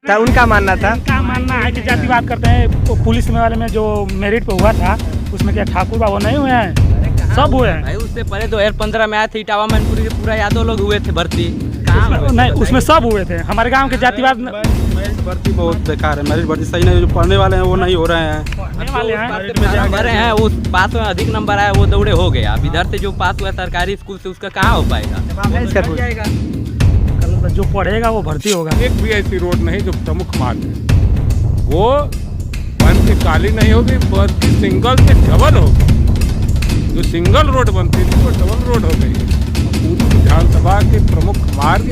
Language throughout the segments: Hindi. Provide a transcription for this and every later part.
था, उनका मानना था। उनका मानना है कि जातिवाद करते हैं। पुलिस में वाले में जो मेरिट पे हुआ था उसमें क्या ठाकुर बाबू नहीं हुए हैं? सब हुए हैं भाई। उससे पहले 2015 में आए थे इटावा मैनपुरी के, पूरा यादव लोग हुए थे भर्ती। नहीं, उसमें सब हुए थे। हमारे गांव के जातिवाद मेरिट भर्ती बहुत बेकार है, मेरिट भर्ती सही नहीं, जो पढ़ने वाले हैं वो नहीं हो रहे हैं। पढ़ने वाले हैं। भरे हैं, वो पास में अधिक नंबर आया, वो दौड़े हो गया। अब इधर से जो पास हुआ सरकारी स्कूल से, उसका कहाँ हो पाएगा? इसका कुछ जो पढ़ेगा वो भर्ती होगा। एक भी ऐसी रोड नहीं जो प्रमुख मार्ग है वो बन के काली नहीं होगी, बल्कि सिंगल से डबल होगी। जो सिंगल रोड बनती थी वो डबल रोड हो गई है। पूरी विधानसभा के प्रमुख मार्ग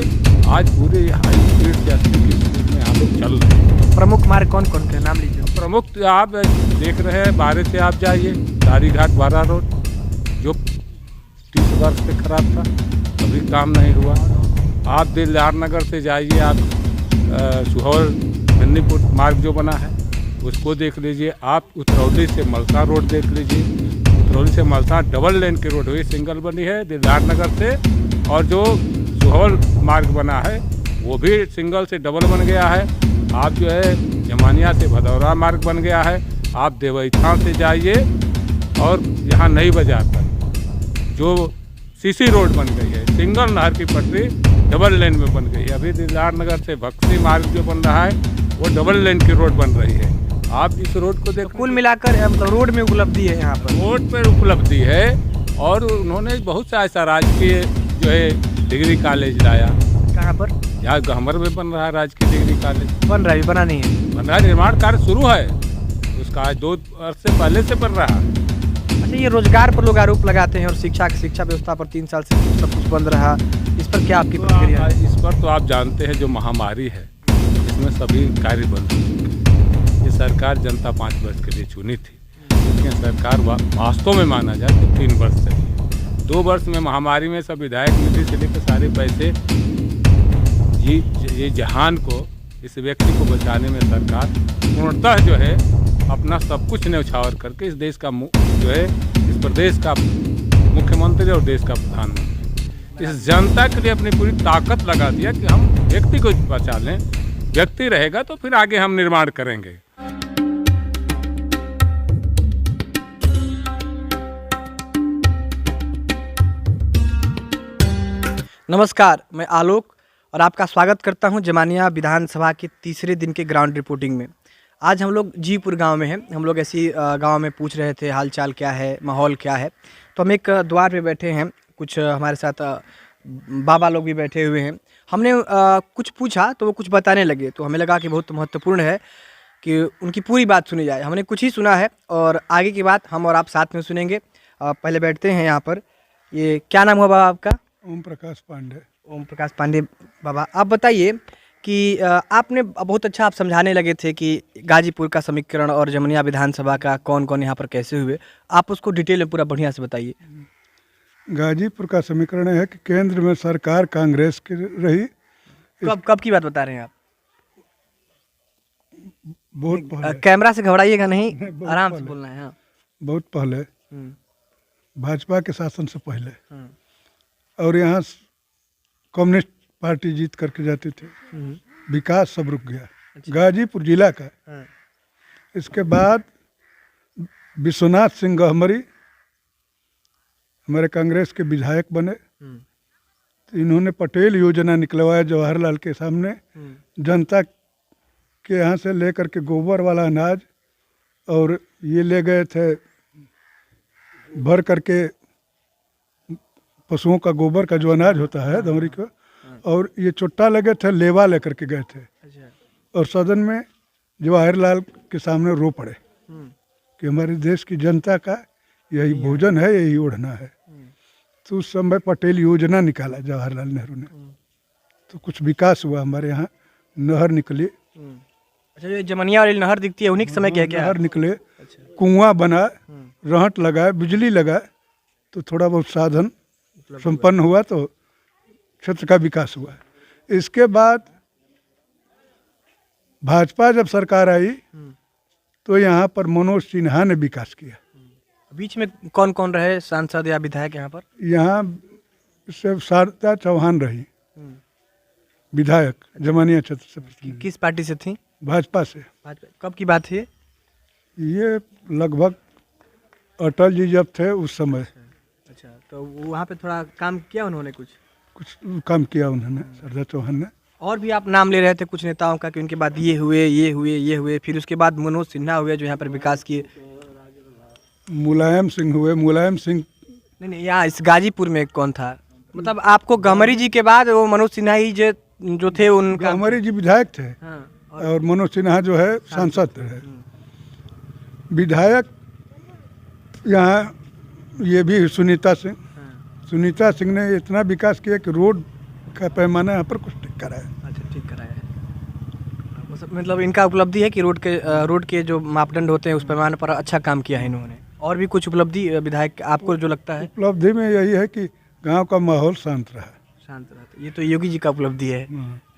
आज पूरे हाई स्पीड या की स्पीड में यहाँ लोग चल रहे हैं। प्रमुख मार्ग कौन कौन के नाम लीजिए? प्रमुख आप देख रहे हैं, बारिश से आप जाइए दारीघाट बारा रोड जो 30 वर्ष से खराब था, अभी काम नहीं हुआ। आप दिलदार नगर से जाइए, आप सुहौल मन्नीपुर मार्ग जो बना है उसको देख लीजिए। आप उतरौली से मलसा रोड देख लीजिए, उतरौली से मलसा डबल लेन की रोड हुई, सिंगल बनी है दिलदार नगर से। और जो सुहौल मार्ग बना है वो भी सिंगल से डबल बन गया है। आप जो है जमानिया से भदौरा मार्ग बन गया है। आप देवईथान से जाइए और यहाँ नई बाजार पर जो सीसी रोड बन गई है, सिंगल नहर की पटरी डबल लेन में बन गई है। अभी दिलदार नगर से भक्सी मार्ग जो बन रहा है वो डबल लेन की रोड बन रही है। आप इस रोड को देख, कुल मिलाकर मतलब रोड में उपलब्धि है यहाँ पर। रोड पर उपलब्धि है। और उन्होंने बहुत सा ऐसा राजकीय जो है डिग्री कॉलेज लाया। कहाँ पर? यहाँ गहमर में बन रहा है राजकीय डिग्री कॉलेज। बन रहा है, बना नहीं है? बन रहा है, निर्माण कार्य शुरू है उसका, आज 2 वर्ष से पहले से बन रहा है। अच्छा, ये रोजगार पर लोग आरोप लगाते हैं और शिक्षा व्यवस्था पर 3 साल से सब कुछ बंद रहा, इस पर क्या आपकी प्रतिक्रिया है? इस पर तो आप जानते हैं जो महामारी है इसमें सभी कार्य बंद हो चुके हैं। ये सरकार जनता 5 वर्ष के लिए चुनी थी, लेकिन सरकार वास्तव में माना जाए तो 3 वर्ष चली है। 2 वर्ष में महामारी में सब विधायक निधि से लेकर सारे पैसे ये जहान को, इस व्यक्ति को बचाने में सरकार पूर्णतः जो है अपना सब कुछ न्यौछावर करके इस देश का जो है इस प्रदेश का मुख्यमंत्री और देश का प्रधानमंत्री इस जनता के लिए अपनी पूरी ताकत लगा दिया कि हम व्यक्ति को बचा लें। व्यक्ति रहेगा तो फिर आगे हम निर्माण करेंगे। नमस्कार, मैं आलोक और आपका स्वागत करता हूं जमानिया विधानसभा के तीसरे दिन के ग्राउंड रिपोर्टिंग में। आज हम लोग जीपुर गांव में हैं। हम लोग ऐसी गांव में पूछ रहे थे हालचाल क्या है, माहौल क्या है। तो हम एक द्वार पे बैठे हैं, कुछ हमारे साथ बाबा लोग भी बैठे हुए हैं। हमने कुछ पूछा तो वो कुछ बताने लगे, तो हमें लगा कि बहुत महत्वपूर्ण है कि उनकी पूरी बात सुनी जाए। हमने कुछ ही सुना है और आगे की बात हम और आप साथ में सुनेंगे। पहले बैठते हैं यहाँ पर। ये क्या नाम हुआ बाबा आपका? ओम प्रकाश पांडे। ओम प्रकाश पांडे बाबा, आप बताइए कि आपने बहुत अच्छा आप समझाने लगे थे कि गाजीपुर का समीकरण और जमनिया विधानसभा का कौन कौन यहाँ पर कैसे हुए। आप उसको डिटेल में पूरा बढ़िया से बताइए। गाजीपुर का समीकरण है कि केंद्र में सरकार कांग्रेस की रही। कब की बात बता रहे हैं आप? बहुत पहले। कैमरा से घबराइएगा नहीं, बहुत आराम से पहले। बोलना है। हाँ। बहुत पहले, भाजपा के शासन से पहले। हम्म। और यहाँ कम्युनिस्ट पार्टी जीत करके जाती थी। विकास सब रुक गया गाजीपुर जिला का। इसके बाद विश्वनाथ सिंह गहमरी हमारे कांग्रेस के विधायक बने। तो इन्होंने पटेल योजना निकलवाया जवाहरलाल के सामने। जनता के यहाँ से लेकर के गोबर वाला अनाज और ये ले गए थे भर करके पशुओं का गोबर का जो अनाज होता है दमरी का, और ये चुट्टा लगे थे, लेवा लेकर के गए थे। और सदन में जवाहरलाल के सामने रो पड़े कि हमारे देश की जनता का यही भोजन है, यही ओढ़ना है। तो उस समय पटेल योजना निकाला जवाहरलाल नेहरू ने, तो कुछ विकास हुआ हमारे यहाँ। नहर निकली। अच्छा, जो जमनिया वाली नहर दिखती है उन्हीं के समय क्या क्या? नहर निकले, कुआं बना, रहट लगाए, बिजली लगाए, तो थोड़ा बहुत साधन संपन्न हुआ, तो क्षेत्र का विकास हुआ। इसके बाद भाजपा जब सरकार आई तो यहाँ पर मनोज सिन्हा ने विकास किया। बीच में कौन कौन रहे सांसद या विधायक यहाँ पर? यहाँ से शारदा चौहान रही विधायक जमानिया क्षेत्र से प्रतिनिधि। किस पार्टी से थी? भाजपा से। भाजपा। कब की बात है ये? ये लगभग अटल जी जब थे उस समय अच्छा, तो वहाँ पे थोड़ा काम किया उन्होंने कुछ काम किया उन्होंने, सरदार चौहान ने। और भी आप नाम ले रहे थे कुछ नेताओं का कि उनके बाद ये हुए ये हुए ये हुए, फिर उसके बाद मनोज सिन्हा हुए जो यहाँ पर विकास किए। मुलायम सिंह हुए, मुलायम सिंह नहीं, यहाँ इस गाजीपुर में कौन था? मतलब आपको गमरी जी के बाद वो मनोज सिन्हा ही जो थे उनका। हमारे जी विधायक थे। हाँ, और मनोज सिन्हा जो है सांसद है। विधायक यहाँ ये भी सुनीता सिंह। सुनीता सिंह ने इतना विकास किया कि रोड का पैमाना यहाँ पर कुछ ठीक करा है। अच्छा, ठीक कराया है। मतलब इनका उपलब्धि है कि रोड के जो मापदंड होते हैं उस पैमाने पर अच्छा काम किया है इन्होंने। और भी कुछ उपलब्धि विधायक आपको जो लगता है? उपलब्धि में यही है कि गांव का माहौल शांत रहा। शांत रहा। ये तो योगी जी का उपलब्धि है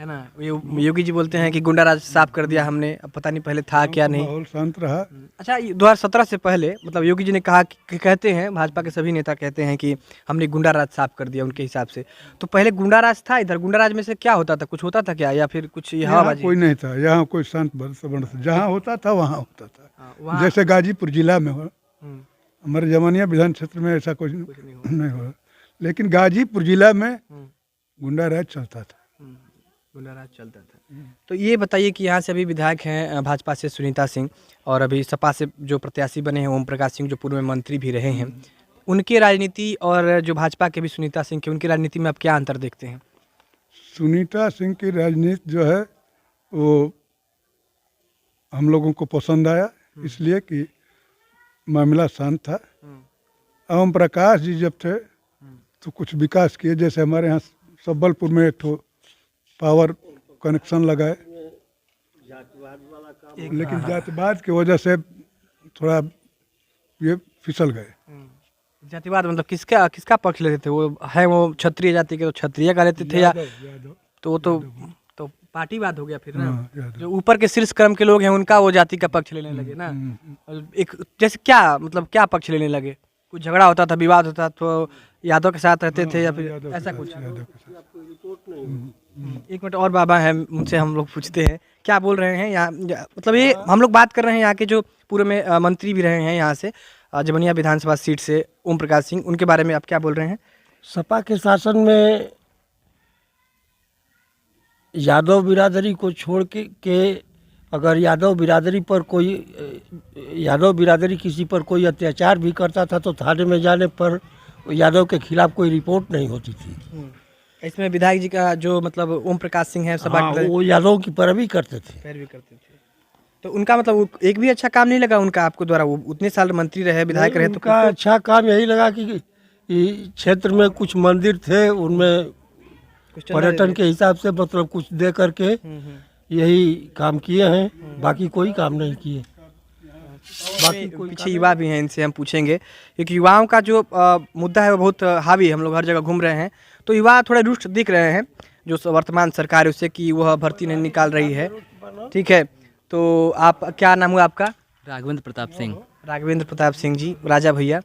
ना? ये योगी जी बोलते हैं कि गुंडा राज साफ कर दिया हमने, अब पता नहीं पहले था क्या नहीं। माहौल शांत रहा। अच्छा, 2017 से पहले मतलब योगी जी ने कहा कि कहते हैं, भाजपा के सभी नेता कहते हैं कि हमने गुंडा राज साफ कर दिया उनके हिसाब से। तो पहले गुंडा राज था इधर, गुंडा राज में से क्या होता था? कुछ होता था क्या, या फिर कुछ यहाँ हवाबाजी? कोई नहीं था, यहाँ कोई शांत बंद था। जहाँ होता था वहाँ होता था। जैसे गाजीपुर जिला में हो, हमारे जमानिया विधान क्षेत्र में ऐसा कुछ नहीं हो, लेकिन गाजीपुर जिला में गुंडा राज चलता था। गुंडा राज चलता था। तो ये बताइए कि यहाँ से अभी विधायक हैं भाजपा से सुनीता सिंह, और अभी सपा से जो प्रत्याशी बने हैं ओम प्रकाश सिंह, जो पूर्व में मंत्री भी रहे हैं, उनकी राजनीति और जो भाजपा के भी सुनीता सिंह की, उनकी राजनीति में आप क्या अंतर देखते हैं? सुनीता सिंह की राजनीति जो है वो हम लोगों को पसंद आया, इसलिए कि मामला शांत था। ओम प्रकाश जी जब थे तो कुछ विकास किए, जैसे हमारे यहाँ सबलपुर में एक ठो पावर कनेक्शन लगाए, लेकिन जातिवाद की वजह से थोड़ा ये फिसल गए। जातिवाद मतलब किसका पक्ष लेते थे? वो है वो क्षत्रिय जाति के, तो क्षत्रिय का लेते थे, या तो वो तो पार्टीवाद हो गया फिर ना। जो ऊपर के शीर्ष क्रम के लोग हैं उनका वो जाति का पक्ष लेने लगे ना। एक जैसे क्या मतलब क्या पक्ष लेने लगे? कुछ झगड़ा होता था, विवाद होता तो यादव के साथ रहते थे, या फिर ऐसा कुछ? एक मिनट और बाबा हैं, उनसे हम लोग पूछते हैं क्या बोल रहे हैं यहाँ। मतलब ये हम लोग बात कर रहे हैं यहाँ के जो पूर्व में मंत्री भी रहे हैं यहाँ से, जमनिया विधानसभा सीट से, ओम प्रकाश सिंह, उनके बारे में आप क्या बोल रहे हैं? सपा के शासन में यादव बिरादरी को छोड़ के अगर यादव बिरादरी किसी पर कोई अत्याचार भी करता था तो थाने में जाने पर यादव के खिलाफ कोई रिपोर्ट नहीं होती थी। इसमें विधायक जी का जो मतलब ओम प्रकाश सिंह है सपा के, वो यादव की पैरवी करते थे। तो उनका मतलब एक भी अच्छा काम नहीं लगा उनका आपको द्वारा? वो उतने साल मंत्री रहे, विधायक रहे, तो उनका अच्छा काम यही लगा कि क्षेत्र में कुछ मंदिर थे, उनमें पर्यटन के हिसाब से मतलब कुछ दे करके यही काम किए हैं, बाकी कोई काम नहीं किए। बाकी पीछे युवा भी हैं, इनसे हम पूछेंगे, क्योंकि युवाओं का जो मुद्दा है वो बहुत हावी है। हम लोग हर जगह घूम रहे हैं तो युवा थोड़े रुष्ट दिख रहे हैं जो वर्तमान सरकार है उससे, कि वह भर्ती नहीं निकाल रही है। ठीक है, तो आप क्या नाम हुआ आपका? राघवेंद्र प्रताप सिंह। राघवेंद्र प्रताप सिंह जी, राजा भैया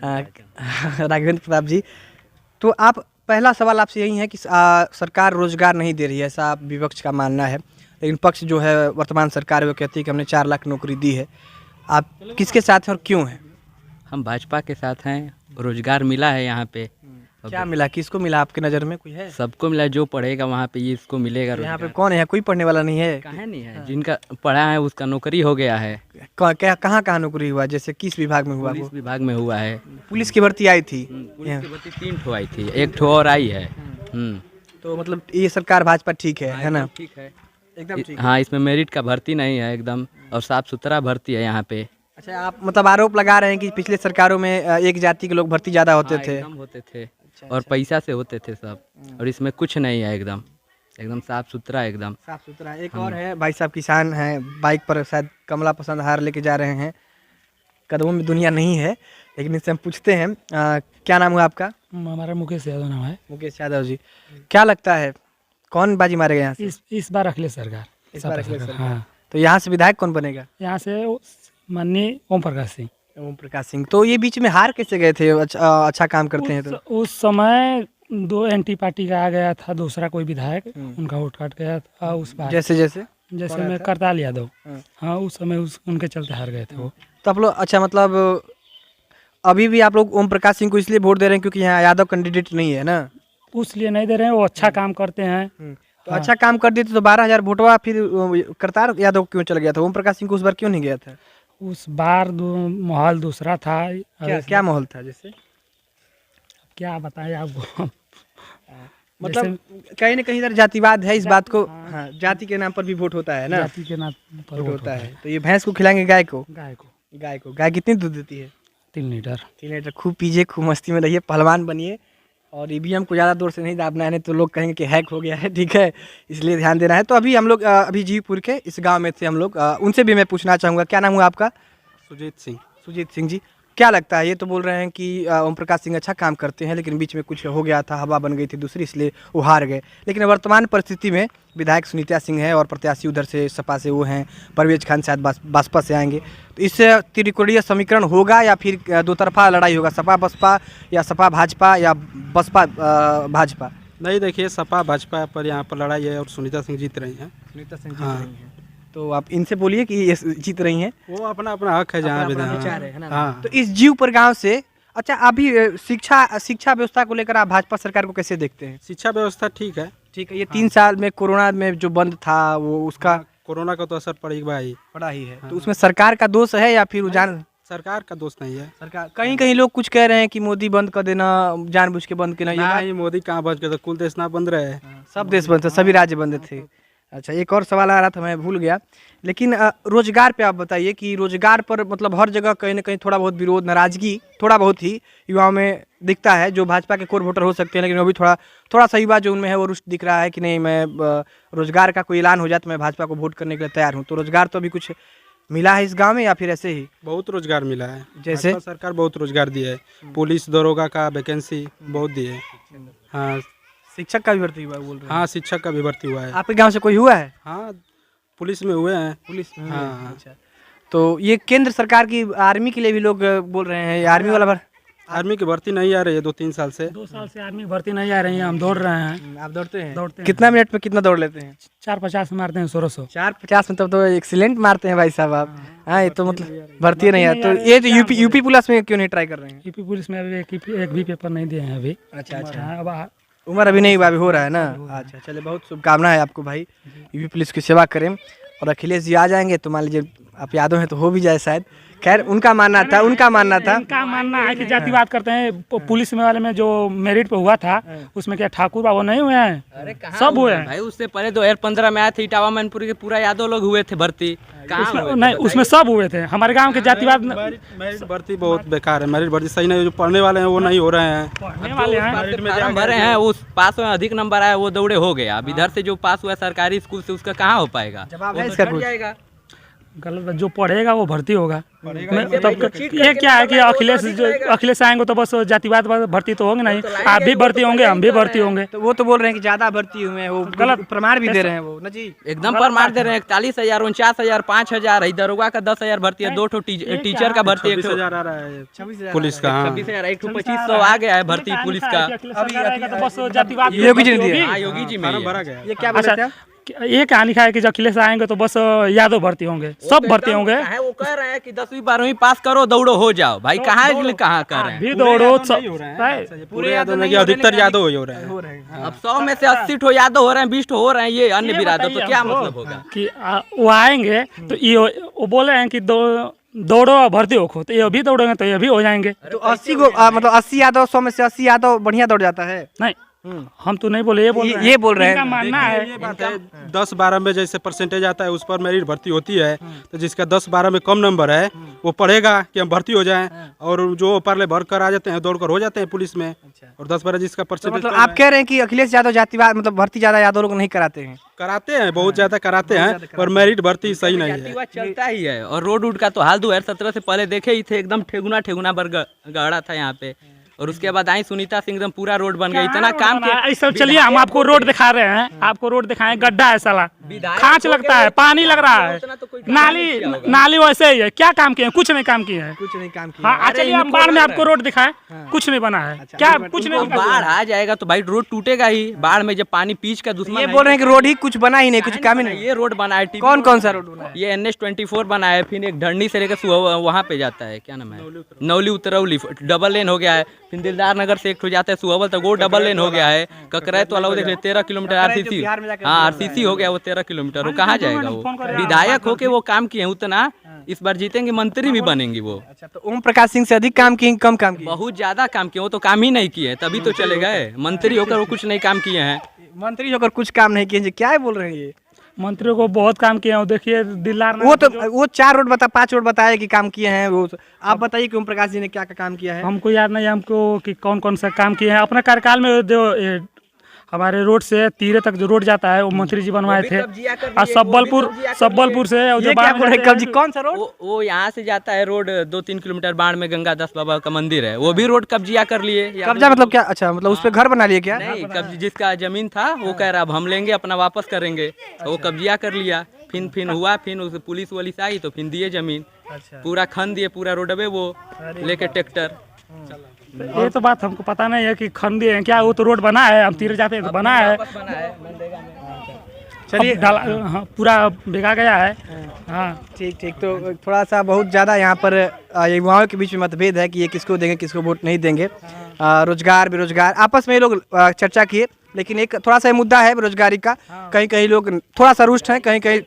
राघवेंद्र प्रताप जी, तो आप पहला सवाल आपसे यही है कि सरकार रोजगार नहीं दे रही है, ऐसा विपक्ष का मानना है, लेकिन पक्ष जो है वर्तमान सरकार है वो कहती है कि हमने 4 लाख नौकरी दी है। आप किसके साथ हैं और क्यों हैं? हम भाजपा के साथ हैं। रोजगार मिला है यहाँ पे। क्या मिला, किसको मिला आपकी नज़र में? कोई है? सबको मिला, जो पढ़ेगा वहाँ पे ये इसको मिलेगा। यहाँ पे कौन है? कोई पढ़ने वाला नहीं है? कहाँ नहीं है, जिनका पढ़ा है उसका नौकरी हो गया है। कहाँ नौकरी हुआ? जैसे किस विभाग में हुआ? पुलिस विभाग में हुआ है। पुलिस की भर्ती आई थी? पुलिस की भर्ती 3 ठो आई थी, 1 ठो और आई है। तो मतलब ये सरकार भाजपा ठीक है ना? ठीक है, एकदम ठीक। हाँ, इसमें मेरिट का भर्ती नहीं है एकदम, और साफ सुथरा भर्ती है यहाँ पे। अच्छा, आप मतलब आरोप लगा रहे हैं कि पिछले सरकारों में एक जाति के लोग भर्ती ज़्यादा होते थे? एकदम होते थे, और पैसा से होते थे सब, और इसमें कुछ नहीं है, एकदम साफ सुथरा, एकदम साफ सुथरा। एक और है भाई साहब, किसान हैं, बाइक पर शायद कमला पसंद हार लेके जा रहे हैं। कदमों में दुनिया नहीं है, लेकिन इससे हम पूछते हैं क्या नाम हुआ आपका? हमारा मुकेश यादव नाम है। मुकेश यादव जी, क्या लगता है कौन बाजी मारेगा यहाँ से? इस बार अखिलेश सरकार। इस बार अखिलेश सरकार। हाँ, तो यहाँ से विधायक कौन बनेगा? यहाँ से माननीय ओम प्रकाश सिंह। ओम प्रकाश सिंह। तो ये बीच में हार कैसे गए थे? अच्छा काम करते हैं तो? उस समय दो एंटी पार्टी का आ गया था, दूसरा कोई विधायक उनका वोट काट गया था उस बार। जैसे जैसे जैसे मैं करताल यादव, हाँ उस समय उनके चलते हार गए थे वो। तो आप लोग अच्छा मतलब अभी भी आप लोग ओम प्रकाश सिंह को इसलिए वोट दे रहे हैं क्योंकि यहाँ यादव कैंडिडेट नहीं है ना? उसलिए नहीं दे रहे हैं, वो अच्छा काम करते हैं। तो अच्छा काम कर देते तो 12,000 वोटवा फिर करतार यादव क्यों चल गया था? ओम प्रकाश सिंह को उस बार क्यों नहीं गया था? उस बार माहौल दूसरा था। क्या माहौल था? जैसे क्या बताएं आपको मतलब कहीं ना कहीं इधर जातिवाद है इस बात को। हाँ, जाति के नाम पर भी वोट होता है ना? जाति के नाम पर वोट होता है। तो ये भैंस को खिलाएंगे गाय को? गाय को गाय कितनी दूध देती है? 3 लीटर। 3 लीटर। खूब पीजिए, खूब मस्ती में रहिए, पहलवान बनिए और ईवीएम को ज़्यादा दूर से नहीं दाबना है, नहीं तो लोग कहेंगे कि हैक हो गया है। ठीक है, इसलिए ध्यान देना है। तो अभी हम लोग अभी जीपुर के इस गांव में थे हम लोग, उनसे भी मैं पूछना चाहूँगा। क्या नाम हुआ आपका? सुजीत सिंह। सुजीत सिंह जी, क्या लगता है? ये तो बोल रहे हैं कि ओम प्रकाश सिंह अच्छा काम करते हैं, लेकिन बीच में कुछ हो गया था, हवा बन गई थी दूसरी, इसलिए वो हार गए। लेकिन वर्तमान परिस्थिति में विधायक सुनीता सिंह है और प्रत्याशी उधर से सपा से वो हैं परवेज खान, शायद बसपा से आएंगे। तो इससे त्रिकोणीय समीकरण होगा या फिर दो तरफा लड़ाई होगा, सपा बसपा या सपा भाजपा या बसपा भाजपा? नहीं, देखिए सपा भाजपा पर यहाँ पर लड़ाई है और सुनीता सिंह जीत रही हैं। सुनीता सिंह जीत रही हैं। तो आप इनसे बोलिए कि ये जीत रही हैं। वो अपना अपना हक है जहाँ अपना विचार है ना? हाँ। तो इस जीवपुर गांव से अच्छा अभी शिक्षा व्यवस्था को लेकर आप भाजपा सरकार को कैसे देखते हैं? शिक्षा व्यवस्था ठीक है। ठीक है, ये 3 साल में कोरोना में जो बंद था वो उसका कोरोना का तो असर पड़ेगा ही। पड़ा ही है। तो उसमें सरकार का दोष है या फिर सरकार का दोष नहीं है। सरकार कहीं कहीं लोग कुछ कह रहे हैं कि मोदी बंद कर देना, जानबूझ के बंद करना। नहीं, मोदी कहाँ बंद कर, कुल देश ना बंद रहे। सब देश बंद थे, सभी राज्य बंद थे। अच्छा, एक और सवाल आ रहा था, मैं भूल गया। लेकिन रोजगार पे आप बताइए कि रोजगार पर मतलब हर जगह कहीं ना कहीं थोड़ा बहुत विरोध, नाराजगी थोड़ा बहुत ही युवाओं में दिखता है, जो भाजपा के कोर वोटर हो सकते हैं, लेकिन वो भी थोड़ा सा युवा जो उनमें है वो रुष्ट दिख रहा है कि नहीं, मैं रोजगार का कोई ऐलान हो जाए तो मैं भाजपा को वोट करने के लिए तैयार हूँ। तो रोजगार तो अभी कुछ मिला है इस गाँव में या फिर ऐसे ही? बहुत रोजगार मिला है, जैसे सरकार बहुत रोजगार दी है। पुलिस दरोगा का वैकेंसी बहुत दी है। हाँ, शिक्षक का भी भर्ती हुआ बोल रहे हैं? हाँ, शिक्षक का भी भर्ती हुआ है। आपके गांव से कोई हुआ है? हाँ, पुलिस में हुए हैं। पुलिस में? हाँ। अच्छा, तो ये केंद्र सरकार की आर्मी के लिए भी लोग बोल रहे हैं, आर्मी वाला आर्मी की भर्ती नहीं आ रही है 2-3 साल से। 2 साल से आर्मी भर्ती नहीं आ रही है, हम दौड़ रहे हैं। आप दौड़ते हैं? दौड़ते हैं। कितना मिनट में कितना दौड़ लेते हैं? 450 मारते हैं, 1600। 450 में तब तो एक्सीलेंट मारते हैं भाई साहब आप। हाँ, ये तो मतलब भर्ती नहीं है। तो ये तो यूपी पुलिस में क्यों नहीं ट्राई कर रहे हैं? यूपी पुलिस में अभी एक भी पेपर नहीं दिए हैं अभी। अच्छा, अब उम्र अभी नहीं हुआ, अभी हो रहा है ना? अच्छा, चलिए, बहुत शुभकामना है आपको भाई, यूपी पुलिस की सेवा करें। और अखिलेश जी आ जाएंगे तो मान लीजिए आप यादव हैं तो हो भी जाए शायद। खैर, उनका मानना था इनका मानना है कि जातिवाद करते हैं। पुलिस में वाले में जो मेरिट पे हुआ था उसमें क्या ठाकुर बाबू नहीं हुए हैं? सब हुए हैं भाई। उससे पहले 2015 में आए थे इटावा मैनपुर के, पूरा यादव लोग हुए थे भर्ती। नहीं, उसमें सब हुए थे। हमारे गांव के जातिवाद मेरिट भर्ती बहुत बेकार है। मेरिट भर्ती सही नहीं, जो पढ़ने वाले हैं वो नहीं हो रहे हैं। पढ़ने वाले हैं, फॉर्म भरे हैं, उस पास में अधिक नंबर आया वो दौड़े हो गया। अब इधर से जो पास हुआ सरकारी स्कूल से उसका कहाँ हो पाएगा? जवाब है इसका कुछ? गलत। जो पढ़ेगा वो भर्ती होगा। ये क्या है कि अखिलेश आएंगे तो बस जातिवाद भर्ती तो होंगे नहीं। आप भी भर्ती होंगे, हम भी भर्ती होंगे। तो वो तो बोल रहे हैं कि ज्यादा भर्ती हुए हैं, वो गलत प्रमाण भी दे रहे हैं वो ना जी। एकदम प्रमाण दे रहे हैं। 41,000, 49,000, 5,000 है। दरोगा का 10,000 भर्ती है, 2 टीचर का भर्ती 26,000 आ रहा है 26,000 पुलिस का। 26,000, 2500 आ गया है भर्ती पुलिस का। तो बस जातिवाद योगी जी ने दिया। योगी जी में भरा गया। ये क्या बोले थे आप? ये कहा लिखा है कि जब अखिलेश आएंगे तो बस यादव भर्ती होंगे, सब भर्ती होंगे। वो कह रहे हैं कि 10वीं 12वीं पास करो, दौड़ो, हो जाओ। भाई कहाँ कर रहे हैं? भी दौड़ो, पूरे यादव में अधिकतर यादव हो रहे हैं। अब 100 में से 80 ठो यादव हो रहे हैं, 20 ठो हो रहे हैं ये अन्य बिरादर। तो क्या मतलब होगा कि वो आएंगे तो ये वो बोले हैं कि दौड़ो और भर्ती हो, तो ये भी दौड़ेंगे तो ये भी हो जाएंगे। तो 80 को मतलब 80 यादव, 100 में से 80 यादव बढ़िया दौड़ जाता है? नहीं, हम तो नहीं बोले, ये बोल रहे हैं। इनका मानना है। ये बात है, 10-12 में जैसे परसेंटेज आता है उस पर मेरिट भर्ती होती है। तो जिसका 10-12 में कम नंबर है वो पढ़ेगा कि हम भर्ती हो जाएं, और जो परले भर कर आ जाते हैं दौड़ कर हो जाते हैं पुलिस में। और 10-12 जिसका परसेंटेज मतलब आप कह रहे हैं कि अखिलेश यादव जातिवाद मतलब भर्ती ज्यादा यादव लोग नहीं कराते हैं? कराते हैं, बहुत ज्यादा कराते हैं, पर मेरिट भर्ती सही नहीं है। जातिवाद चलता ही है। और रोड का तो हाल 2017 से पहले देखे ही थे, एकदम ठेगुना पर गड़ा था यहाँ पे। और उसके बाद आई सुनीता सिंह एकदम पूरा रोड बन गया, इतना काम किया। ऐसा चलिए हम आपको रोड दिखा रहे हैं, आपको रोड दिखाएं, गड्ढा है साला, खांच लगता है, पानी लग रहा है, नाली वैसे ही है। क्या काम किए हैं? कुछ नहीं काम किए हैं। कुछ नहीं काम किया। हाँ चलिए हम बाढ़ में आपको रोड दिखाएं, कुछ नहीं बना है। क्या कुछ नहीं? बाढ़ आ जाएगा तो भाई रोड टूटेगा ही। बाढ़ में जब पानी पीच का दुश्मन ये बोल रहे हैं कि रोड ही कुछ बना ही नहीं, कुछ काम ही नहीं। ये रोड बना है। कौन कौन सा रोड बना है? ये NH-24 बना है, फिर एक ढंडी से लेकर वहाँ पे जाता है, क्या नाम है, नौली उतरौली, डबल लेन हो गया है। फिर दिलदार नगर से एक जाता है सुअवल तक, वो डबल लेन हो गया है। ककरैत वाला वो देख ले 13 किलोमीटर RCC, हाँ RCC हो गया वो 13 किलोमीटर। वो कहाँ जाएगा? वो विधायक होके वो काम किए हैं उतना, इस बार जीतेंगे मंत्री भी बनेंगी वो। अच्छा, तो ओम प्रकाश सिंह से अधिक काम किए, कम काम किए? बहुत ज्यादा काम किए, वो तो काम ही नहीं किए, तभी तो चले गए। मंत्री होकर वो कुछ नहीं काम किए हैं। मंत्री होकर कुछ काम नहीं किए, क्या है बोल रहे हैं ये? मंत्रियों को बहुत काम किए हैं। देखिए दिलदार वो 4 रोड 5 रोड बताए कि काम किए हैं। वो आप बताइए कि ओम प्रकाश जी ने क्या काम किया है? हमको याद नहीं हमको कि कौन कौन सा काम किए हैं। अपने कार्यकाल में जो हमारे रोड से तीरे तक जो रोड जाता है वो मंत्री जी बनवाए थे। और सब्बलपुर से ये क्या बोल रहे हैं? कब्जी कौन सा रोड? वो यहाँ से जाता है रोड 2-3 किलोमीटर, बाढ़ में गंगा दास बाबा का मंदिर है, वो भी रोड कब्जिया कर लिए। कब्जा मतलब क्या? अच्छा, मतलब उस पे घर बना लिए क्या? नहीं, कब्जी जिसका जमीन था वो कह रहा अब हम लेंगे, अपना वापस करेंगे, वो कब्जिया कर लिया। फिर हुआ, फिर उस पुलिस वाली से आई तो फिर दिए जमीन, पूरा खन दिए, पूरा रोडवे वो लेके ट्रैक्टर। ये तो बात हमको पता नहीं है कि खन दिए हैं क्या। वो तो रोड बना है, हम तीर जाते हैं तो बना है। चलिए हाँ, पूरा बिगा गया है। हाँ ठीक। तो थोड़ा सा बहुत ज़्यादा यहाँ पर युवाओं के बीच में मतभेद है कि ये किसको देंगे, किसको वोट नहीं देंगे। रोजगार बेरोजगार आपस में ये लोग चर्चा किए, लेकिन एक थोड़ा सा मुद्दा है बेरोजगारी का। कहीं लोग थोड़ा सा रुष्ट हैं, कहीं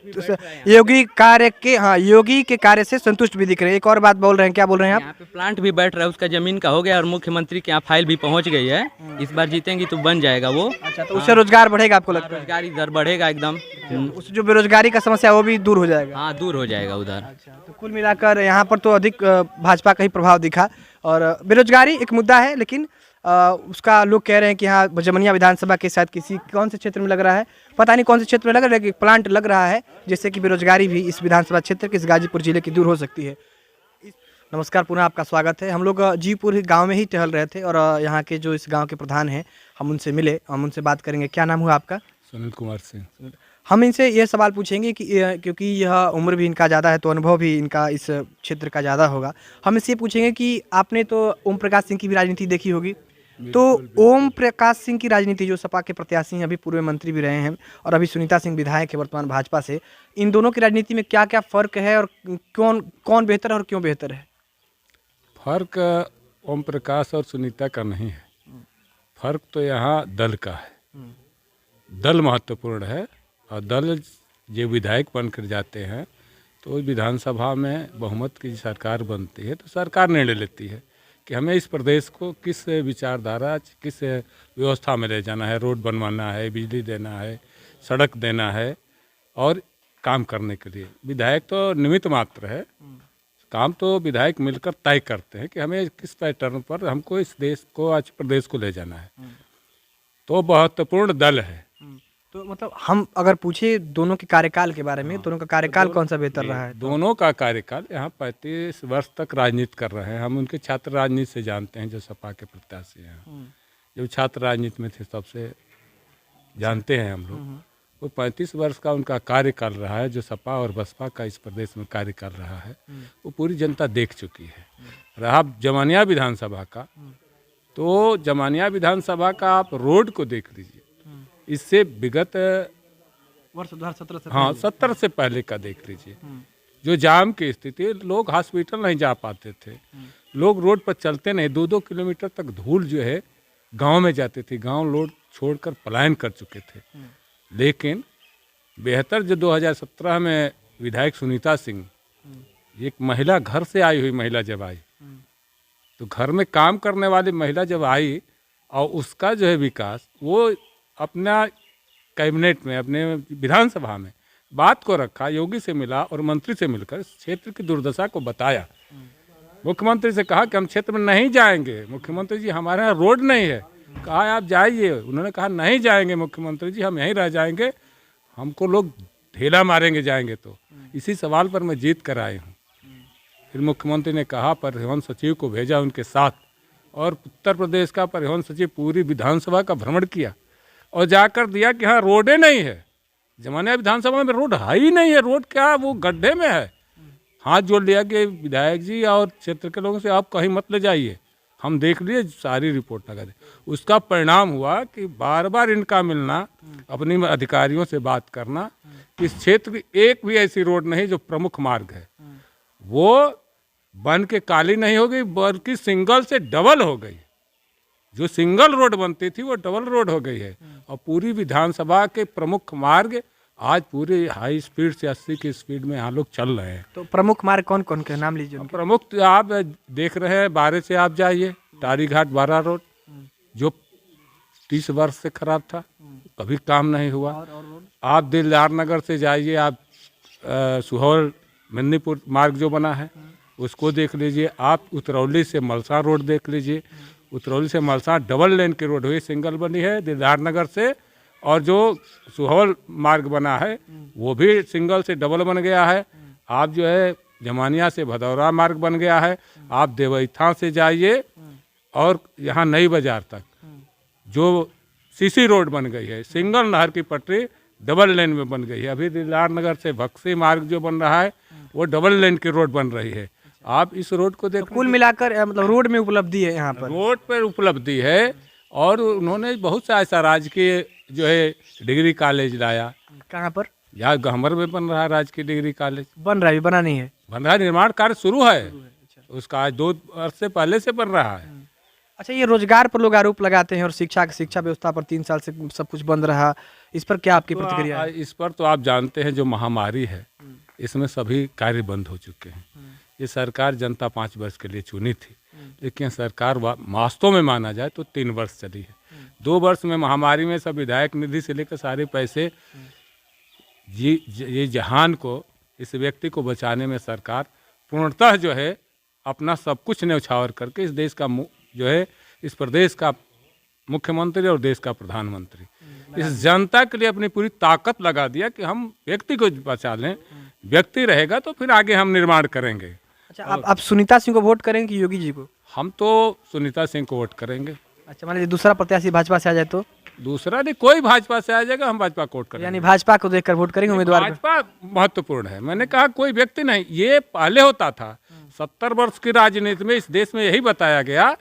योगी के कार्य से संतुष्ट भी दिख रहे हैं। एक और बात बोल रहे हैं, क्या बोल रहे हैं आप? यहाँ पे प्लांट भी बैठ रहा है, उसका जमीन का हो गया और मुख्यमंत्री के यहाँ फाइल भी पहुँच गई है। इस बार जीतेंगी तो बन जाएगा वो। अच्छा, तो उससे रोजगार बढ़ेगा आपको लगता है? रोजगार इधर बढ़ेगा एकदम। उससे जो बेरोजगारी का समस्या वो भी दूर हो जाएगा। हाँ, दूर हो जाएगा उधर। अच्छा, तो कुल मिलाकर यहाँ पर तो अधिक भाजपा का ही प्रभाव दिखा। और बेरोजगारी एक मुद्दा है, लेकिन उसका लोग कह रहे हैं कि हाँ जमनिया विधानसभा के साथ कौन से क्षेत्र में लग रहा है, पता नहीं कौन से क्षेत्र में लग रहा है, कि प्लांट लग रहा है जिससे कि बेरोजगारी भी इस विधानसभा क्षेत्र के, इस गाजीपुर जिले की दूर हो सकती है। नमस्कार, पुनः आपका स्वागत है। हम लोग जीपुर गांव में ही टहल रहे थे और यहाँ के जो इस गांव के प्रधान हैं हम उनसे मिले, हम उनसे बात करेंगे। क्या नाम हुआ आपका? सुनील कुमार सिंह। हम इनसे ये सवाल पूछेंगे कि क्योंकि यह उम्र भी इनका ज़्यादा है तो अनुभव भी इनका इस क्षेत्र का ज़्यादा होगा। हम इससे पूछेंगे कि आपने तो ओम प्रकाश सिंह की भी राजनीति देखी होगी, तो ओम प्रकाश सिंह की राजनीति, जो सपा के प्रत्याशी हैं, अभी पूर्व मंत्री भी रहे हैं, और अभी सुनीता सिंह विधायक है वर्तमान भाजपा से, इन दोनों की राजनीति में क्या क्या फ़र्क है और कौन बेहतर है और क्यों बेहतर है? फर्क ओम प्रकाश और सुनीता का नहीं है, फर्क तो यहाँ दल का है। दल महत्वपूर्ण है, और दल जो विधायक बनकर जाते हैं तो विधानसभा में बहुमत की सरकार बनती है, तो सरकार निर्णय लेती है कि हमें इस प्रदेश को किस विचारधारा, किस व्यवस्था में ले जाना है। रोड बनवाना है, बिजली देना है, सड़क देना है, और काम करने के लिए विधायक तो निमित्त मात्र है। काम तो विधायक मिलकर तय करते हैं कि हमें किस पैटर्न पर हमको इस देश को, आज प्रदेश को ले जाना है। तो महत्वपूर्ण दल है। तो मतलब हम अगर पूछे दोनों के कार्यकाल के बारे में, दोनों का कार्यकाल कौन सा बेहतर रहा है? दोनों का कार्यकाल, यहाँ 35 वर्ष तक राजनीति कर रहे हैं। हम उनके छात्र राजनीति से जानते हैं, जो सपा के प्रत्याशी हैं, जो छात्र राजनीति में थे सबसे जानते हैं हम लोग। वो 35 वर्ष का उनका कार्यकाल रहा है, जो सपा और बसपा का इस प्रदेश में कार्यकाल रहा है, वो पूरी जनता देख चुकी है। रहा जमानिया विधानसभा का, तो जमानिया विधानसभा का आप रोड को देख लीजिए, इससे विगत वर्ष 2017 से, हाँ 70 से पहले का देख लीजिए। जो जाम की स्थिति, लोग हॉस्पिटल नहीं जा पाते थे, लोग रोड पर चलते नहीं, 2-2 किलोमीटर तक धूल जो है गांव में जाती थी। गांव लोग छोड़कर पलायन कर चुके थे। लेकिन बेहतर जो 2017 में विधायक सुनीता सिंह, एक महिला, घर से आई हुई महिला जब आई, तो घर में काम करने वाली महिला जब आई, और उसका जो है विकास, वो अपना कैबिनेट में, अपने विधानसभा में बात को रखा, योगी से मिला और मंत्री से मिलकर क्षेत्र की दुर्दशा को बताया। मुख्यमंत्री से कहा कि हम क्षेत्र में नहीं जाएंगे, मुख्यमंत्री जी हमारे यहाँ रोड नहीं है। कहा आप जाइए, उन्होंने कहा नहीं जाएंगे मुख्यमंत्री जी, हम यहीं रह जाएंगे, हमको लोग ढेला मारेंगे जाएंगे तो। इसी सवाल पर मैं जीत कर आए हूँ। फिर मुख्यमंत्री ने कहा, परिवहन सचिव को भेजा उनके साथ, और उत्तर प्रदेश का परिवहन सचिव पूरी विधानसभा का भ्रमण किया और जाकर दिया कि हाँ रोडें नहीं है। जमाने विधानसभा में रोड है ही नहीं है, रोड क्या वो गड्ढे में है। हाथ जोड़ लिया कि विधायक जी और क्षेत्र के लोगों से आप कहीं मत ले जाइए, हम देख लिए सारी रिपोर्ट लगा दे। उसका परिणाम हुआ कि बार बार इनका मिलना, अपनी अधिकारियों से बात करना, इस क्षेत्र की एक भी ऐसी रोड नहीं जो प्रमुख मार्ग है वो बन के काली नहीं हो गई, बल्कि सिंगल से डबल हो गई। जो सिंगल रोड बनती थी वो डबल रोड हो गई है। और पूरी विधानसभा के प्रमुख मार्ग आज पूरे हाई स्पीड से 80 की स्पीड में यहाँ लोग चल रहे हैं। तो प्रमुख मार्ग कौन कौन के नाम लीजिए उनके? प्रमुख तो आप देख रहे हैं, बारे से आप जाइए टारी घाट बारा रोड जो 30 वर्ष से खराब था, कभी काम नहीं हुआ। आप दिलदार नगर से जाइए, आप सुहौल मेदिनीपुर मार्ग जो बना है उसको देख लीजिए। आप उतरौली से मलसा रोड देख लीजिए, उतरौली से मलसा डबल लेन की रोड हुई, सिंगल बनी है दिलदार नगर से। और जो सुहौल मार्ग बना है वो भी सिंगल से डबल बन गया है। आप जो है जमानिया से भदौरा मार्ग बन गया है। आप देवैथा से जाइए और यहाँ नई बाजार तक जो सीसी रोड बन गई है, सिंगल नहर की पटरी डबल लेन में बन गई है। अभी दिलदार नगर से बक्सी मार्ग जो बन रहा है वो डबल लेन की रोड बन रही है। आप इस रोड को देख, कुल मिलाकर मतलब रोड में उपलब्धि है यहाँ पर, रोड पर उपलब्धि है। और उन्होंने बहुत सा ऐसा राजकीय जो है डिग्री कॉलेज लाया। कहाँ पर? यहाँ गहमर में बन रहा है राजकीय डिग्री कॉलेज, बन रहा है, बना नहीं है? बन रहा है, निर्माण कार्य शुरू है उसका, आज 2 वर्ष से पहले से बन रहा है। अच्छा, ये रोजगार पर लोग आरोप लगाते हैं और शिक्षा व्यवस्था पर 3 साल से सब कुछ बंद रहा, इस पर क्या आपकी प्रतिक्रिया है? इस पर तो आप जानते हैं जो महामारी है इसमें सभी कार्य बंद हो चुके हैं। ये सरकार जनता 5 वर्ष के लिए चुनी थी, लेकिन सरकार वास्तव में माना जाए तो 3 वर्ष चली है। 2 वर्ष में महामारी में सब विधायक निधि से लेकर सारे पैसे ये जहान को, इस व्यक्ति को बचाने में सरकार पूर्णतः जो है अपना सब कुछ न्यौछावर करके इस देश का जो है इस प्रदेश का मुख्यमंत्री और देश का प्रधानमंत्री इस जनता के लिए अपनी पूरी ताकत लगा दिया कि हम व्यक्ति को बचा लें, व्यक्ति रहेगा तो फिर आगे हम निर्माण करेंगे। अच्छा, आप सुनीता सिंह को वोट करेंगे कि योगी जी को? हम तो सुनीता सिंह को वोट करेंगे। अच्छा, मान लीजिए दूसरा प्रत्याशी भाजपा से आ जाए तो? दूसरा नहीं, कोई भाजपा से आ जाएगा हम भाजपा को वोट करेंगे। यानी भाजपा को देखकर वोट करेंगे उम्मीदवार को? भाजपा महत्वपूर्ण है, मैंने कहा कोई व्यक्ति नहीं। ये पहले होता था 70 वर्ष की राजनीति में इस देश में यही बताया गया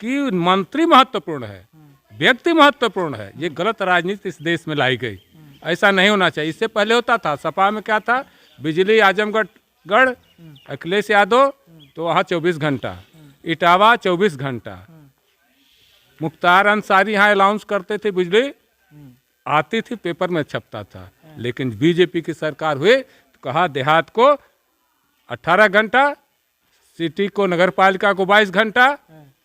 कि मंत्री महत्वपूर्ण है, व्यक्ति महत्वपूर्ण है। ये गलत राजनीति इस देश में लाई गई, ऐसा नहीं होना चाहिए। इससे पहले होता था सपा में क्या था, बिजली आजमगढ़ अखिलेश यादव तो वहाँ 24 घंटा, इटावा 24 घंटा, मुख्तार अंसारी यहाँ अनाउंस करते थे, बिजली आती थी, पेपर में छपता था। लेकिन बीजेपी की सरकार हुई तो कहा देहात को 18 घंटा, सिटी को नगर पालिका को 22 घंटा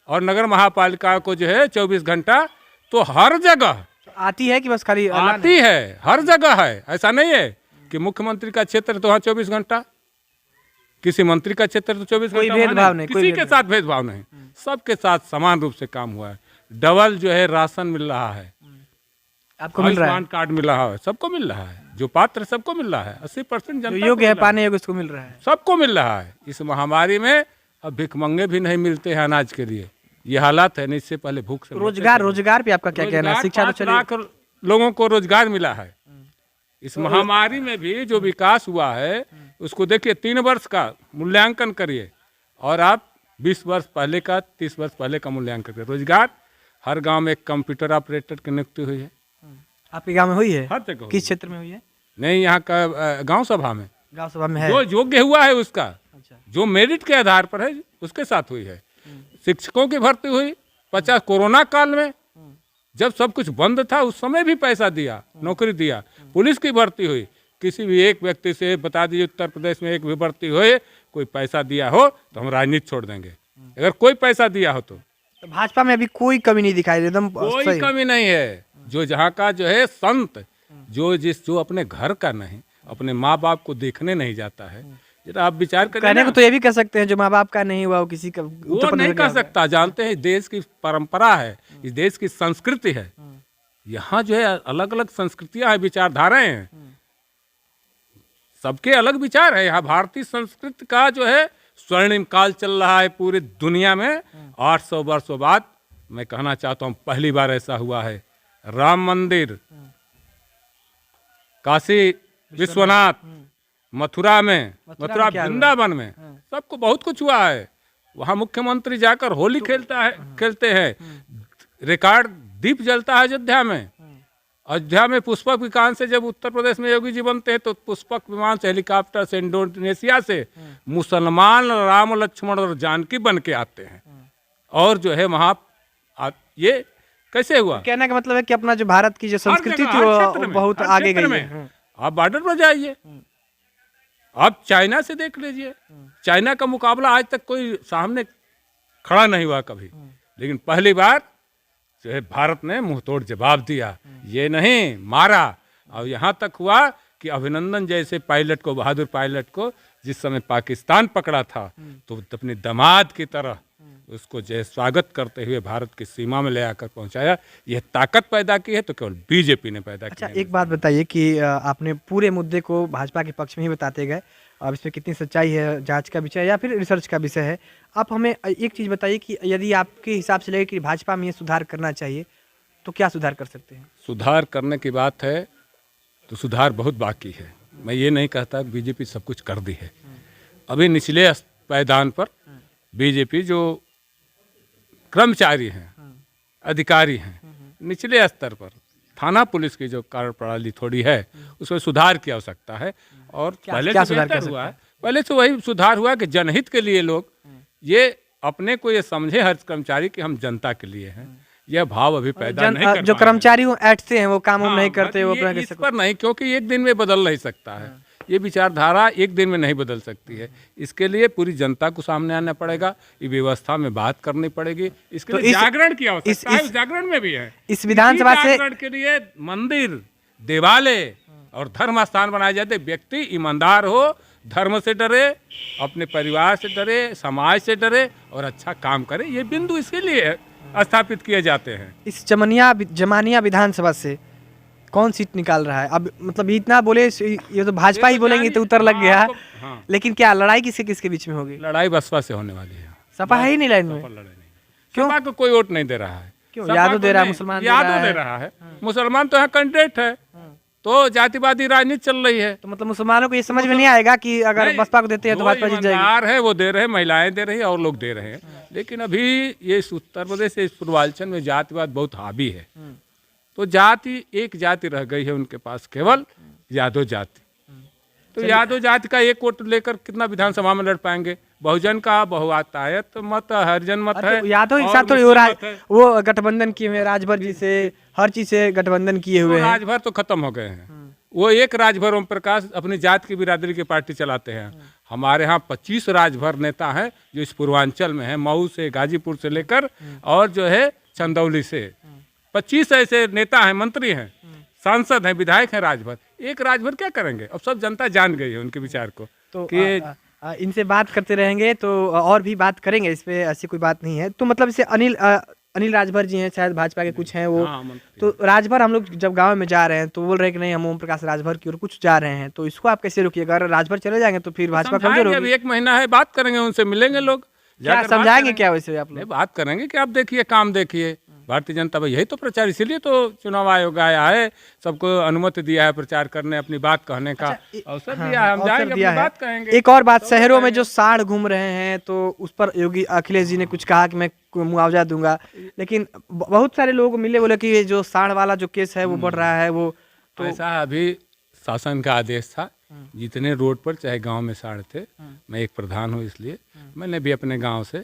और नगर महापालिका को जो है 24 घंटा। तो हर जगह आती है कि बस खाली आती है, हर जगह है। ऐसा नहीं है कि मुख्यमंत्री का क्षेत्र तो वहाँ 24 घंटा, किसी मंत्री का क्षेत्र तो 24 कोई घंटा, भेदभाव नहीं, किसी के साथ भेदभाव नहीं, सबके साथ समान रूप से काम हुआ है। डबल जो है राशन मिल रहा है, आपको मिल रहा है? आयुष्मान कार्ड मिल रहा है, सबको मिल रहा है, जो पात्र सबको मिल रहा है, 80% जो जनता योग्य है पाने योग्य उसको मिल रहा है, सबको मिल रहा है। इस महामारी में अब भिखमंगे भी नहीं मिलते हैं अनाज के लिए, ये हालात है। नहीं, इससे पहले भूख से रोजगार पे आपका क्या कहना है? शिक्षा तो 5 चलिए, लाख लोगों को रोजगार मिला है। इस महामारी में भी जो विकास हुआ है उसको देखिए, 3 वर्ष का मूल्यांकन करिए और आप 20 वर्ष पहले का, 30 वर्ष पहले का मूल्यांकन करिए। रोजगार हर गांव में एक कंप्यूटर ऑपरेटर की नियुक्ति हुई है। आपके गांव में हुई है? हर जगह किस क्षेत्र में हुई है? नहीं, यहाँ का गांव सभा में, गांव सभा में है? जो योग्य हुआ है उसका, अच्छा, जो मेरिट के आधार पर है उसके साथ हुई है। शिक्षकों की भर्ती हुई 50, कोरोना काल में जब सब कुछ बंद था उस समय भी पैसा दिया, नौकरी दिया। पुलिस की भर्ती हुई, किसी भी एक व्यक्ति से बता दीजिए उत्तर प्रदेश में एक भी भर्ती हुई, कोई पैसा दिया हो तो हम राजनीति छोड़ देंगे, अगर कोई पैसा दिया हो तो भाजपा में अभी कोई कमी नहीं दिखाई दे, एकदम कोई कमी नहीं है। जो जहाँ का जो है संत, जो अपने घर का नहीं, अपने माँ बाप को देखने नहीं जाता है, जरा आप विचार करें। कहने को तो ये भी कह सकते हैं जो माँ बाप का नहीं हुआ वो किसी का वो नहीं कह सकता। जानते हैं देश की परंपरा है, इस देश की संस्कृति है, यहाँ जो है अलग अलग संस्कृतियां हैं, विचारधाराएं हैं, सबके अलग विचार है। यहाँ भारतीय संस्कृति का जो है स्वर्णिम काल चल रहा है पूरी दुनिया में। 800 वर्षों बाद मैं कहना चाहता हूँ पहली बार ऐसा हुआ है। राम मंदिर, काशी विश्वनाथ, मथुरा वृंदावन में सबको बहुत कुछ हुआ है। वहाँ मुख्यमंत्री जाकर होली खेलते हैं। रिकॉर्ड दीप जलता है अयोध्या में। अयोध्या में पुष्पक विमान से, जब उत्तर प्रदेश में योगी जी बनते हैं तो पुष्पक विमान से, हेलीकॉप्टर से, इंडोनेशिया से मुसलमान राम लक्ष्मण और जानकी बन के आते हैं। और जो है वहाँ ये कैसे हुआ? कहने का मतलब है कि अपना जो भारत की जो संस्कृति थी वो बहुत आगे गई है। आप बॉर्डर पर जाइए, आप चाइना से देख लीजिए, चाइना का मुकाबला आज तक कोई सामने खड़ा नहीं हुआ कभी, लेकिन पहली बार जो है भारत ने मुंह तोड़ जवाब दिया, ये नहीं मारा। और यहाँ तक हुआ कि अभिनंदन जैसे पायलट को, बहादुर पायलट को जिस समय पाकिस्तान पकड़ा था तो अपने दामाद की तरह उसको जो स्वागत करते हुए भारत की सीमा में ले आकर पहुंचाया। यह ताकत पैदा की है तो केवल बीजेपी ने पैदा की। अच्छा, एक बात बताइए कि आपने पूरे मुद्दे को भाजपा के पक्ष में ही बताते गए। अब इसमें कितनी सच्चाई है, जांच का विषय या फिर रिसर्च का विषय है। आप हमें एक चीज़ बताइए कि यदि आपके हिसाब से लगे कि भाजपा में ये सुधार करना चाहिए तो क्या सुधार कर सकते हैं? सुधार करने की बात है तो सुधार बहुत बाकी है। मैं ये नहीं कहता बीजेपी सब कुछ कर दी है। अभी निचले पायदान पर बीजेपी जो कर्मचारी हैं, अधिकारी हैं, निचले स्तर पर थाना पुलिस की जो कार्यप्रणाली थोड़ी है उसमें सुधार की आवश्यकता है। और पहले क्या से सुधार बेहतर कर हुआ सकते है। पहले से वही सुधार हुआ कि जनहित के लिए लोग ये अपने को ये समझे हर कर्मचारी कि हम जनता के लिए हैं। यह भाव अभी पैदा नहीं कर जो पाए हैं। कर्मचारी ऐठते हैं वो काम हाँ, नहीं करते, वो ये अपना इस कैसे पर नहीं, क्योंकि एक दिन में बदल नहीं सकता है। ये विचारधारा एक दिन में नहीं बदल सकती है। इसके लिए पूरी जनता को सामने आना पड़ेगा, ये व्यवस्था में बात करनी पड़ेगी। इसके लिए जागरण की आवश्यकता है, जागरण में भी है। इस विधानसभा से जागरण के लिए मंदिर, देवालय और धर्म स्थान बनाए जाते। व्यक्ति ईमानदार हो, धर्म से डरे, अपने परिवार से डरे, समाज से डरे और अच्छा काम करे। ये बिंदु इसके लिए स्थापित किए जाते हैं। इस जमानिया विधानसभा से कौन सीट निकाल रहा है? अब मतलब इतना बोले ये तो भाजपा ही बोलेंगे तो उत्तर लग गया। हाँ। लेकिन क्या लड़ाई किसके किसके बीच में होगी? लड़ाई बसपा से होने वाली है। सपा है ही नहीं लाइन में। क्यों? सपा को कोई वोट नहीं दे रहा है। क्यों? सपा यादव को दे रहा है, नहीं, मुसलमान यादव दे रहा है। मुसलमान तो यहाँ कैंडिडेट है, तो जातिवादी राजनीति चल रही है। तो मतलब मुसलमानों को ये समझ में नहीं आएगा कि अगर बसपा को देते हैं तो भाजपा जीत जाएगी। ईमानदार है वो दे रहे हैं, महिलाएं दे रही है और लोग दे रहे हैं। लेकिन अभी ये उत्तर प्रदेश से पूर्वांचल में जातिवाद बहुत हावी है। तो जाति, एक जाति रह गई है उनके पास, केवल यादव जाति। तो यादव जाति का एक वोट लेकर कितना विधानसभा में लड़ पाएंगे? बहुजन का बहुआतायत मत, हरिजन मत है। यादव एक और साथ मुस्लिम मत है। वो गठबंधन किए हुए, राजभर जी से, हर चीज से गठबंधन किए हुए हैं। राजभर तो खत्म हो गए हैं। वो एक राजभर ओम प्रकाश अपनी जात की बिरादरी की पार्टी चलाते हैं। हमारे यहाँ 25 राजभर नेता हैं जो इस पूर्वांचल में है, मऊ से, गाजीपुर से लेकर और जो है चंदौली से 25 ऐसे नेता हैं, मंत्री हैं, सांसद हैं, विधायक हैं राजभर। एक राजभर क्या करेंगे? अब सब जनता जान गई है उनके विचार को। तो कि इनसे बात करते रहेंगे तो और भी बात करेंगे, इस पे ऐसी कोई बात नहीं है। तो मतलब इसे अनिल राजभर जी हैं, शायद भाजपा के कुछ हैं वो। हाँ, तो राजभर हम लोग जब गांव में जा रहे हैं तो बोल रहे हैं कि नहीं हम ओम प्रकाश राजभर की ओर कुछ जा रहे हैं, तो इसको आप कैसे रोकिएगा? अगर राजभर चले जाएंगे तो फिर भाजपा कमजोर समझाएंगे, होगी। अभी 1 महीना है, बात करेंगे, उनसे मिलेंगे लोग। क्या जाकर बात समझाएंगे करेंगे। क्या वैसे आप नहीं, लोग? बात करेंगे कि आप देखिए, काम देखिए। भारतीय जनता पार्टी यही तो प्रचार, इसीलिए तो चुनाव आयोग आया है, सबको अनुमति दिया है प्रचार करने, अपनी बात कहने का अवसर दिया है। हम जाएंगे, अपनी बात कहेंगे। एक और बात, शहरों में जो साढ़ घूम रहे हैं तो उस पर योगी अखिलेश जी ने कुछ कहा कि मैं मुआवजा दूंगा, लेकिन बहुत सारे लोगों को मिले, बोले कि ये जो साढ़ वाला जो केस है वो बढ़ रहा है। वो तो ऐसा अभी शासन का आदेश था, जितने रोड पर चाहे गांव में साढ़ थे, मैं एक प्रधान हूँ इसलिए मैंने भी अपने गांव से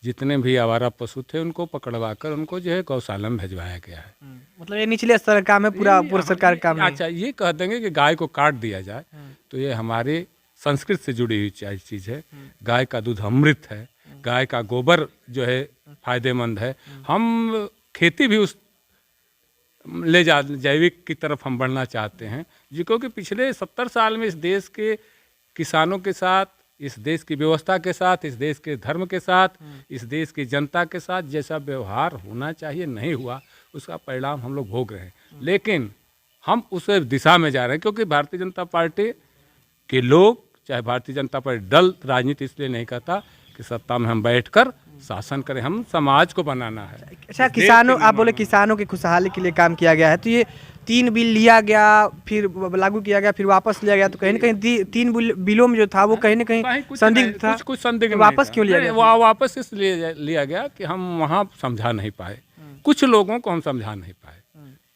जितने भी आवारा पशु थे उनको पकड़वा कर उनको जो है गौशाला में भिजवाया गया है। मतलब ये निचले स्तर का काम है, पूरा सरकार का काम नहीं। अच्छा, ये कह देंगे कि गाय को काट दिया जाए तो ये हमारी संस्कृति से जुड़ी हुई चीज़ है। गाय का दूध अमृत है, गाय का गोबर जो है फायदेमंद है। हम खेती भी उस ले जा जैविक की तरफ हम बढ़ना चाहते हैं जी, क्योंकि पिछले 70 साल में इस देश के किसानों के साथ, इस देश की व्यवस्था के साथ, इस देश के धर्म के साथ, इस देश की जनता के साथ जैसा व्यवहार होना चाहिए नहीं हुआ, उसका परिणाम हम लोग भोग रहे हैं। लेकिन हम उस दिशा में जा रहे हैं क्योंकि भारतीय जनता पार्टी के लोग चाहे भारतीय जनता पार्टी दल राजनीति इसलिए नहीं करता कि सत्ता में हम बैठकर शासन करें, हम समाज को बनाना है। अच्छा, किसानों, आप बोले किसानों की खुशहाली के लिए काम किया गया है, तो ये 3 बिल लिया गया, फिर लागू किया गया, फिर वापस लिया गया, तो कहीं ना कहीं 3 बिलों में जो था वो कहीं ना कहीं कुछ संदिग्ध था। कुछ संदिग्ध तो नहीं वापस था। क्यों लिया नहीं, गया? वापस इसलिए लिया गया कि हम वहाँ समझा नहीं पाए, कुछ लोगों को हम समझा नहीं पाए।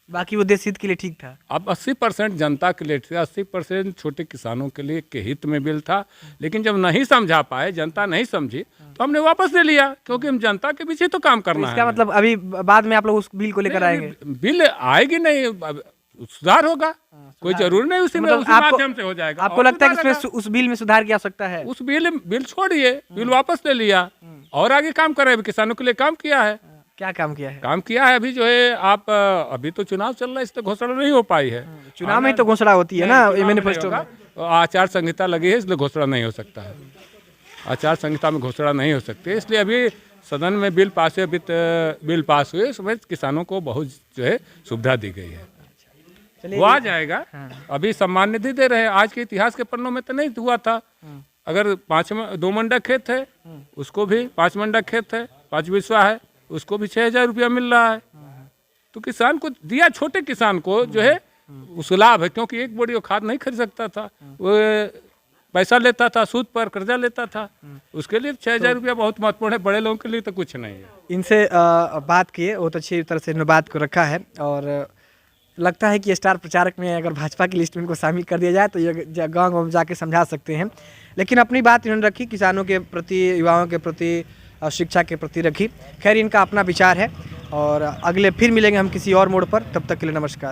बाकी वो देश हित के लिए ठीक था। अब 80% जनता के लिए था, 80% छोटे किसानों के लिए के हित में बिल था, लेकिन जब नहीं समझा पाए, जनता नहीं समझी, तो हमने वापस ले लिया, क्योंकि हम जनता के पीछे तो काम करना है। इसका मतलब अभी बाद में आप लोग उस बिल को लेकर आएंगे? बिल आएगी नहीं, सुधार होगा, कोई जरूरी नहीं उसी में, मतलब उसी माध्यम से हो जाएगा। आपको और लगता है कि सुधार इसमें उस बिल में सुधार की आवश्यकता है? उस बिल छोड़िए, बिल वापस ले लिया और आगे काम कर रहे हैं, किसानों के लिए काम किया है। क्या काम किया है? काम किया है, अभी जो है आप अभी तो चुनाव चल रहा है, इसलिए घोषणा नहीं हो पाई है। चुनाव में ही तो घोषणा होती है ना, मैनिफेस्टो में। आचार संहिता लगी है, इसलिए घोषणा नहीं हो सकता है। आचार संहिता में घोषणा नहीं हो सकती है, इसलिए अभी सदन में बिल पास हुए, बिल पास हुए, उसमें किसानों को बहुत जो है सुविधा दी गई है। वो आ जाएगा। अभी सम्मान निधि दे रहे हैं, आज के इतिहास के पन्नों में तो नहीं हुआ था। अगर 2 मंडक खेत है, उसको भी 5 मंडक खेत है, 5 बिस्वा है, उसको भी 6,000 रुपया मिल रहा है। तो किसान को दिया, छोटे किसान को जो है उसको लाभ है, क्योंकि एक बोरी वो खाद नहीं खरीद सकता था, वो पैसा लेता था, सूद पर कर्जा लेता था, उसके लिए 6,000 रुपया बहुत महत्वपूर्ण है, बड़े लोगों के लिए तो कुछ नहीं है। इनसे बात किए, बहुत अच्छी तरह से इन्होंने बात को रखा है, और लगता है कि स्टार प्रचारक में अगर भाजपा की लिस्ट में इनको शामिल कर दिया जाए तो ये गाँव जाके समझा सकते हैं। लेकिन अपनी बात इन्होंने रखी, किसानों के प्रति, युवाओं के प्रति, शिक्षा के प्रति रखी। खैर, इनका अपना विचार है, और अगले फिर मिलेंगे हम किसी और मोड़ पर। तब तक के लिए नमस्कार।